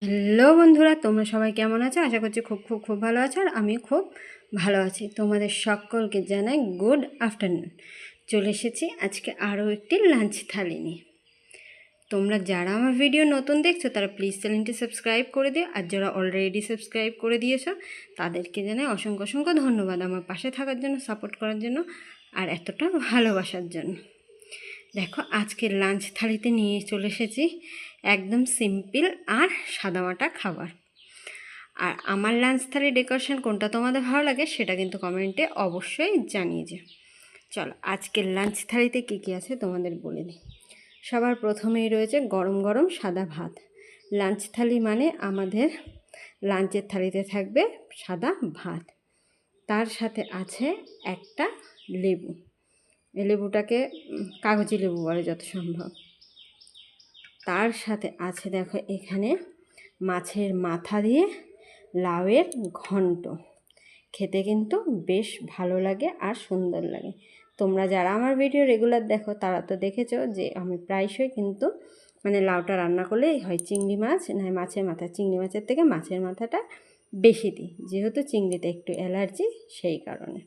Hello বন্ধুরা, তোমরা সবাই কেমন আছো? আশা করছি খুব খুব খুব ভালো আছো। আর আমি খুব ভালো আছি। তোমাদের সকলকে জানাই গুড আফটারনুন। চলে এসেছি আজকে আরও একটি লাঞ্চ থালি নিয়ে। তোমরা যারা আমার ভিডিও নতুন দেখছো তারা প্লিজ চ্যানেলটি সাবস্ক্রাইব করে দিও, আর যারা অলরেডি সাবস্ক্রাইব করে দিয়েছো তাদেরকে জানাই অসংখ্য অসংখ্য ধন্যবাদ আমার পাশে থাকার জন্য, সাপোর্ট করার জন্য, আর এতটা ভালোবাসার জন্য। দেখো, আজকের লাঞ্চ থালিতে নিয়ে চলে এসেছি একদম সিম্পল আর সাদামাটা খাবার। আর আমার লাঞ্চ থালির ডেকোরেশন কোনটা তোমাদের ভালো লাগে সেটা কিন্তু কমেন্টে অবশ্যই জানিয়ে যে। চলো, আজকের লাঞ্চ থালিতে কী কী আছে তোমাদের বলে দিই। সবার প্রথমেই রয়েছে গরম গরম সাদা ভাত। লাঞ্চ থালি মানে আমাদের লাঞ্চের থালিতে থাকবে সাদা ভাত, তার সাথে আছে একটা লেবু। এই লেবুটাকে কাগজি লেবু বলে যত সম্ভব। তার সাথে আছে দেখো এখানে মাছের মাথা দিয়ে লাউয়ের ঘন্ট। খেতে কিন্তু বেশ ভালো লাগে আর সুন্দর লাগে। তোমরা যারা আমার ভিডিও রেগুলার দেখো তারা তো দেখেছো যে আমি প্রায়শই কিন্তু লাউটা রান্না করলেই হয় চিংড়ি মাছ না মাছের মাথা। চিংড়ি মাছের থেকে মাছের মাথাটা বেশি দিই, যেহেতু চিংড়িতে একটু অ্যালার্জি, সেই কারণে।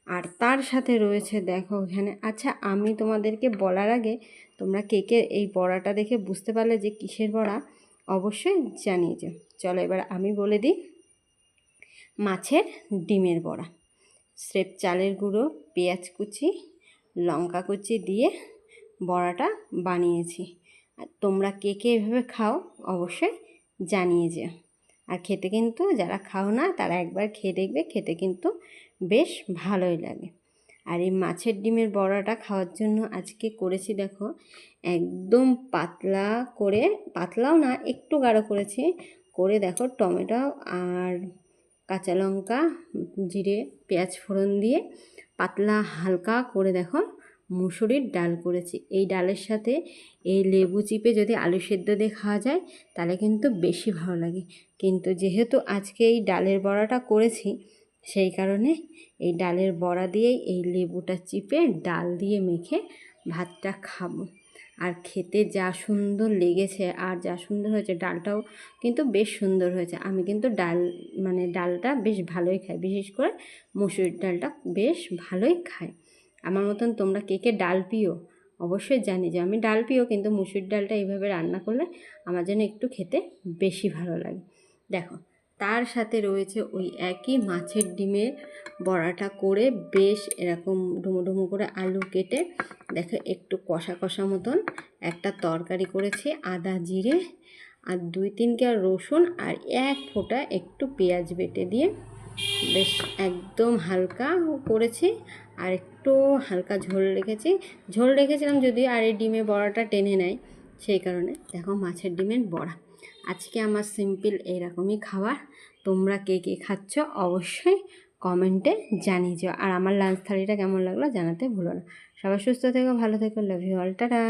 আর তার সাথে রয়েছে দেখো এখানে, আচ্ছা আমি তোমাদেরকে বলার আগে তোমরা কে এই বড়াটা দেখে বুঝতে পারলে যে কিসের বড়া অবশ্যই জানিয়ে যাও। চলো এবার আমি বলে দিই। মাছের ডিমের বড়া, স্রেফ চালের গুঁড়ো, পেঁয়াজ কুচি, লঙ্কা কুচি দিয়ে বড়াটা বানিয়েছি। আর তোমরা কে এভাবে খাও অবশ্যই জানিয়ে যাও। আর খেতে কিন্তু যারা খাও না তারা একবার খেয়ে দেখবে, খেতে কিন্তু বেশ ভালোই লাগে। আর এই মাছের ডিমের বড়াটা খাওয়ার জন্য আজকে করেছি দেখো একদম পাতলা করে, পাতলাও না একটু গাঢ় করেছি, করে দেখো টমেটো আর কাঁচা লঙ্কা, জিরে, পেঁয়াজ ফোড়ন দিয়ে পাতলা হালকা করে দেখো মুসুরির ডাল করেছি। এই ডালের সাথে এই লেবু চিপে যদি আলু সেদ্ধ দিয়ে খাওয়া যায় তাহলে কিন্তু বেশি ভালো লাগে। কিন্তু যেহেতু আজকে এই ডালের বড়াটা করেছি সেই কারণে এই ডালের বড়া দিয়েই এই লেবুটা চিপে ডাল দিয়ে মেখে ভাতটা খাবো। আর খেতে যা সুন্দর লেগেছে আর যা সুন্দর হয়েছে, ডালটাও কিন্তু বেশ সুন্দর হয়েছে। আমি কিন্তু ডালটা বেশ ভালোই খাই, বিশেষ করে মুসুরির ডালটা বেশ ভালোই খাই। আমার মতন তোমরা কে ডাল প্রিয় অবশ্যই জানি যে আমি ডাল প্রিয়, কিন্তু মুসুরির ডালটা এইভাবে রান্না করলে আমার যেন একটু খেতে বেশি ভালো লাগে। দেখো, তার সাথে রয়েছে ওই একই মাছের ডিমের বড়াটা করে বেশ এরকম ডুমো ডুমো করে আলু কেটে দেখো একটু কষা কষা মতন একটা তরকারি করেছি। আদা জিরে আর 2-3 কোয়া রসুন আর 1 ফোঁটা একটু পেঁয়াজ বেটে দিয়ে বেশ একদম হালকা করেছি। আর একটু হালকা ঝোল রেখেছিলাম যদি, আর এই ডিমের বড়াটা টেনে নেয় সেই কারণে। দেখো মাছের ডিমের বড়া আজকে আমার সিম্পল এইরকমই খাবার। তোমরা কে খাচ্ছ অবশ্যই কমেন্টে জানিয়ে যাও। আর আমার লাঞ্চ থালিটা কেমন লাগলো জানাতে ভুলো না। সবাই সুস্থ থেকো, ভালো থেকো, লাভ ইউ অল, টাটা।